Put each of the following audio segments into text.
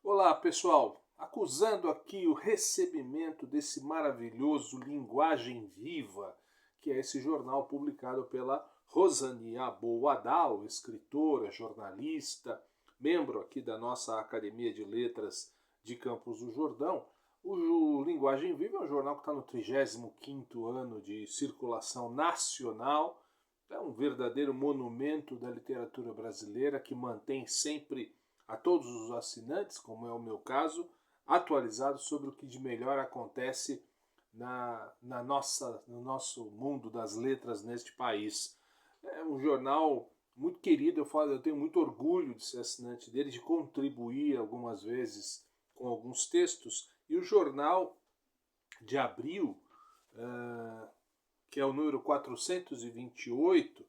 Olá, pessoal. Acusando aqui o recebimento desse maravilhoso Linguagem Viva, que é esse jornal publicado pela Rosane Abou-Adal, escritora, jornalista, membro aqui da nossa Academia de Letras de Campos do Jordão. O Linguagem Viva é um jornal que está no 35º ano de circulação nacional. É um verdadeiro monumento da literatura brasileira que mantém sempre a todos os assinantes, como é o meu caso, atualizados sobre o que de melhor acontece no nosso mundo das letras neste país. É um jornal muito querido, eu tenho muito orgulho de ser assinante dele, de contribuir algumas vezes com alguns textos. E o jornal de abril, que é o número 428,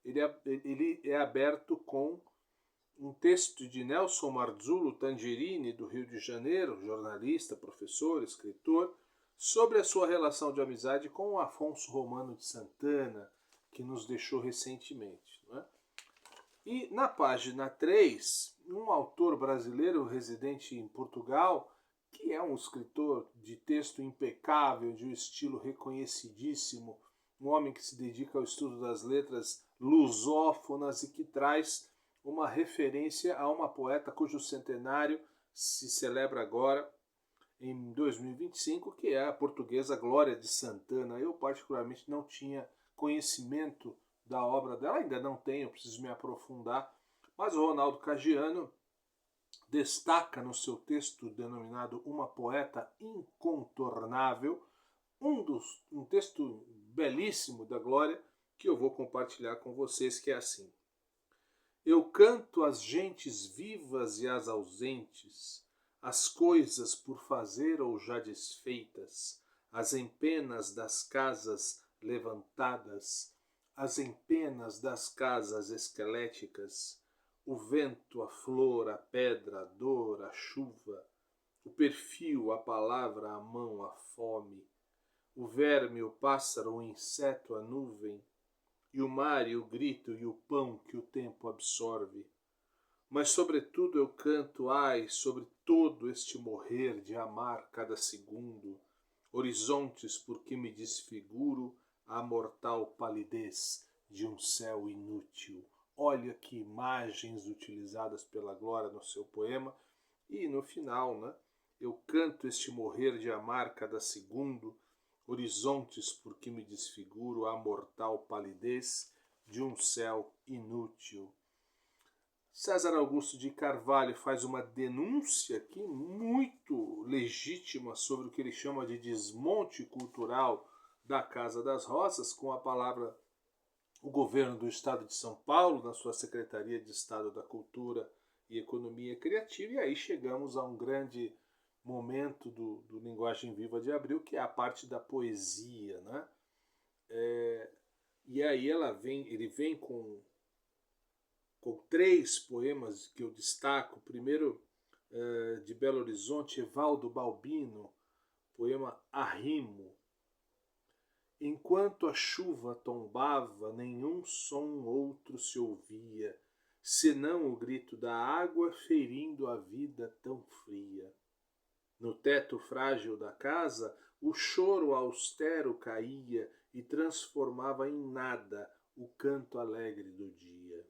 ele é aberto com um texto de Nelson Marzullo Tangerini, do Rio de Janeiro, jornalista, professor, escritor, sobre a sua relação de amizade com o Afonso Romano de Santana, que nos deixou recentemente. Não é? E na página 3, um autor brasileiro residente em Portugal, que é um escritor de texto impecável, de um estilo reconhecidíssimo, um homem que se dedica ao estudo das letras lusófonas e que traz uma referência a uma poeta cujo centenário se celebra agora em 2025, que é a portuguesa Glória de Santana. Eu particularmente não tinha conhecimento da obra dela, ainda não tenho, preciso me aprofundar, mas o Ronaldo Cagiano destaca no seu texto denominado Uma Poeta Incontornável, um texto belíssimo da Glória, que eu vou compartilhar com vocês, que é assim: eu canto as gentes vivas e as ausentes, as coisas por fazer ou já desfeitas, as empenas das casas levantadas, as empenas das casas esqueléticas, o vento, a flor, a pedra, a dor, a chuva, o perfil, a palavra, a mão, a fome, o verme, o pássaro, o inseto, a nuvem, e o mar, e o grito, e o pão que o tempo absorve. Mas sobretudo eu canto, ai, sobre todo este morrer de amar cada segundo, horizontes por que me desfiguro a mortal palidez de um céu inútil. Olha que imagens utilizadas pela Glória no seu poema. E no final, né, eu canto este morrer de amar cada segundo, horizontes por que me desfiguro a mortal palidez de um céu inútil. César Augusto de Carvalho faz uma denúncia aqui muito legítima sobre o que ele chama de desmonte cultural da Casa das Rosas, com a palavra o governo do Estado de São Paulo, na sua Secretaria de Estado da Cultura e Economia Criativa, e aí chegamos a um grande momento do Linguagem Viva de Abril, que é a parte da poesia. Né? E aí ele vem com três poemas que eu destaco. Primeiro, de Belo Horizonte, Evaldo Balbino, poema Arrimo. Enquanto a chuva tombava, nenhum som outro se ouvia, senão o grito da água ferindo a vida tão fria. No teto frágil da casa, o choro austero caía e transformava em nada o canto alegre do dia.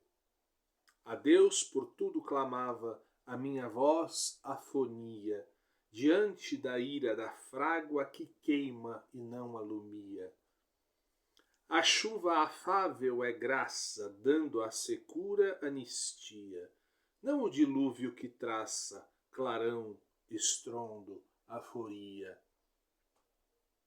A Deus por tudo clamava a minha voz afonia, diante da ira da frágua que queima e não alumia. A chuva afável é graça, dando à secura anistia, não o dilúvio que traça clarão, estrondo, aforia.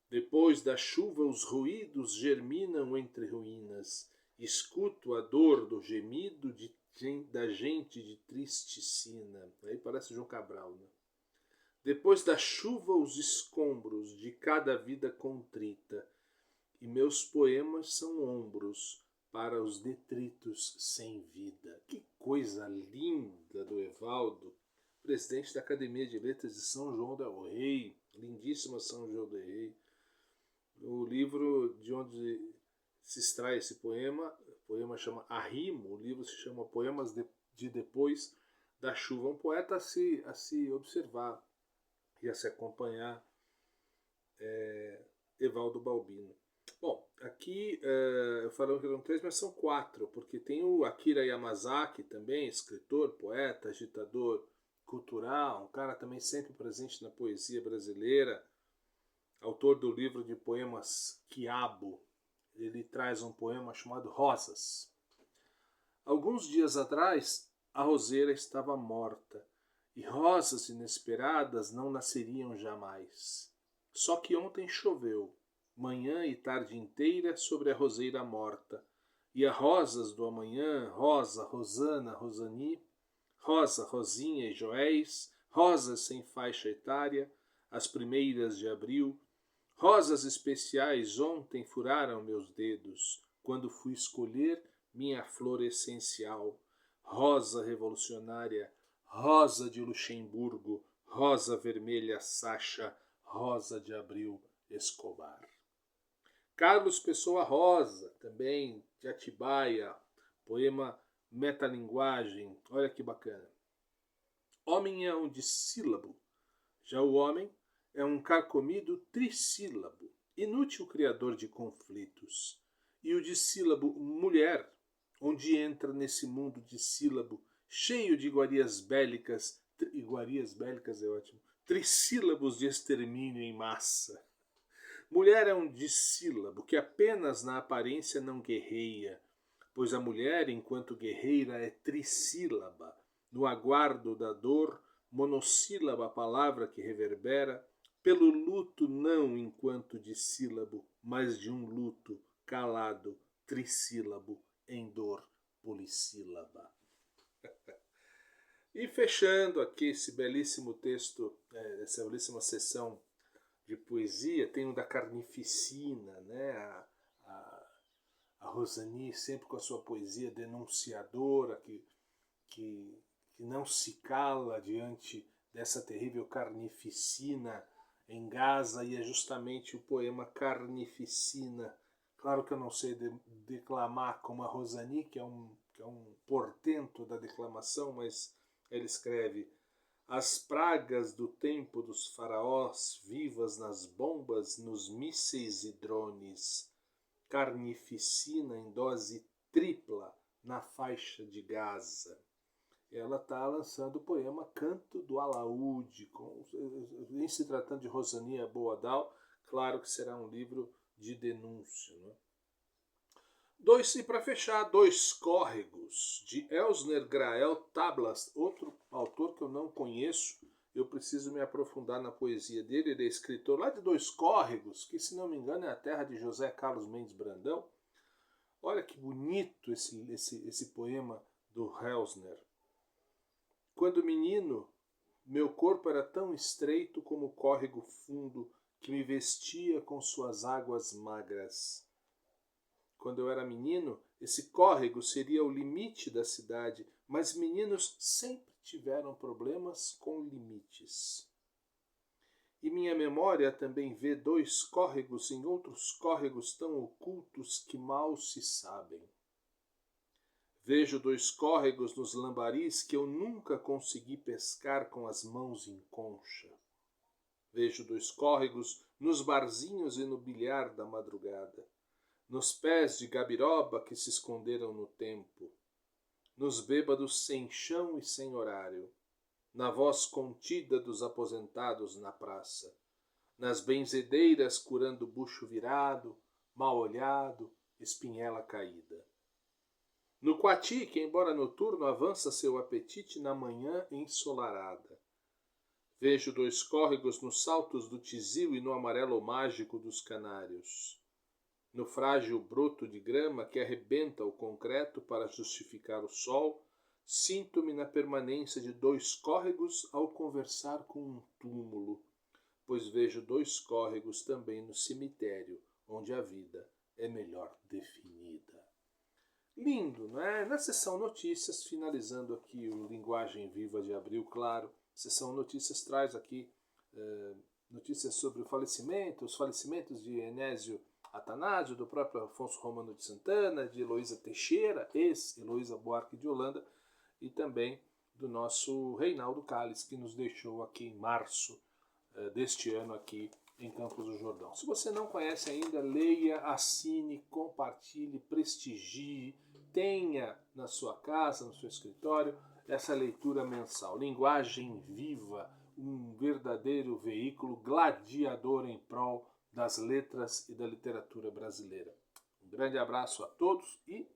Depois da chuva os ruídos germinam entre ruínas, escuto a dor do gemido da gente de triste sina. Aí parece João Cabral, né? Depois da chuva os escombros de cada vida contrita, e meus poemas são ombros para os detritos sem vida. Que coisa linda do Evaldo, presidente da Academia de Letras de São João del Rei, lindíssima São João del Rei. O livro de onde se extrai esse poema, o poema chama Arrimo, o livro se chama Poemas de Depois da chuva. Um poeta a se observar e a se acompanhar, Evaldo Balbino. Bom, aqui eu falei que eram 3, mas são 4, porque tem o Akira Yamazaki também, escritor, poeta, agitador cultural, um cara também sempre presente na poesia brasileira, autor do livro de poemas Quiabo. Ele traz um poema chamado Rosas. Alguns dias atrás, a roseira estava morta, e rosas inesperadas não nasceriam jamais. Só que ontem choveu, manhã e tarde inteira, sobre a roseira morta, e as rosas do amanhã, Rosa, Rosana, Rosani, Rosa, Rosinha e Joéis, rosas sem faixa etária, as primeiras de abril, rosas especiais ontem furaram meus dedos, quando fui escolher minha flor essencial, rosa revolucionária, rosa de Luxemburgo, rosa vermelha Sacha, rosa de abril Escobar. Carlos Pessoa Rosa, também de Atibaia, poema Metalinguagem, olha que bacana. Homem é um dissílabo, já o homem é um carcomido trissílabo, inútil criador de conflitos. E o dissílabo mulher, onde entra nesse mundo dissílabo, cheio de iguarias bélicas é ótimo, trissílabos de extermínio em massa. Mulher é um dissílabo que apenas na aparência não guerreia, pois a mulher, enquanto guerreira, é trissílaba, no aguardo da dor, monossílaba a palavra que reverbera, pelo luto não enquanto dissílabo, mas de um luto calado, trissílabo, em dor polissílaba. E fechando aqui esse belíssimo texto, essa belíssima sessão de poesia, tem o da Carnificina, né? A Rosani sempre com a sua poesia denunciadora, que não se cala diante dessa terrível carnificina em Gaza, e é justamente o poema Carnificina. Claro que eu não sei declamar como a Rosani, que é um portento da declamação, mas ele escreve: as pragas do tempo dos faraós, vivas nas bombas, nos mísseis e drones, carnificina em dose tripla na faixa de Gaza. Ela está lançando o poema Canto do Alaúde, em se tratando de Rosania Boadal, claro que será um livro de denúncia. Né? E para fechar, Dois Córregos, de Elsner Grael Tablas, outro autor que eu não conheço, eu preciso me aprofundar na poesia dele. Ele é escritor lá de Dois Córregos, que se não me engano é a terra de José Carlos Mendes Brandão. Olha que bonito esse poema do Elsner. Quando menino, meu corpo era tão estreito como o córrego fundo que me vestia com suas águas magras. Quando eu era menino, esse córrego seria o limite da cidade, mas meninos sempre tiveram problemas com limites. E minha memória também vê dois córregos em outros córregos tão ocultos que mal se sabem. Vejo dois córregos nos lambaris que eu nunca consegui pescar com as mãos em concha. Vejo dois córregos nos barzinhos e no bilhar da madrugada, nos pés de gabiroba que se esconderam no tempo, nos bêbados sem chão e sem horário, na voz contida dos aposentados na praça, nas benzedeiras curando bucho virado, mal olhado, espinhela caída. No Coati, que embora noturno avança seu apetite na manhã ensolarada. Vejo dois córregos nos saltos do Tizil e no amarelo mágico dos canários. No frágil broto de grama que arrebenta o concreto para justificar o sol, sinto-me na permanência de dois córregos ao conversar com um túmulo, pois vejo dois córregos também no cemitério, onde a vida é melhor definida. Lindo, não é? Na sessão notícias, finalizando aqui o Linguagem Viva de abril, claro, sessão notícias traz aqui notícias sobre os falecimentos de Enésio Atanásio, do próprio Afonso Romano de Santana, de Heloísa Teixeira, ex-Heloísa Buarque de Holanda, e também do nosso Reinaldo Calles, que nos deixou aqui em março deste ano aqui em Campos do Jordão. Se você não conhece ainda, leia, assine, compartilhe, prestigie, tenha na sua casa, no seu escritório, essa leitura mensal. Linguagem viva, um verdadeiro veículo gladiador em prol das letras e da literatura brasileira. Um grande abraço a todos e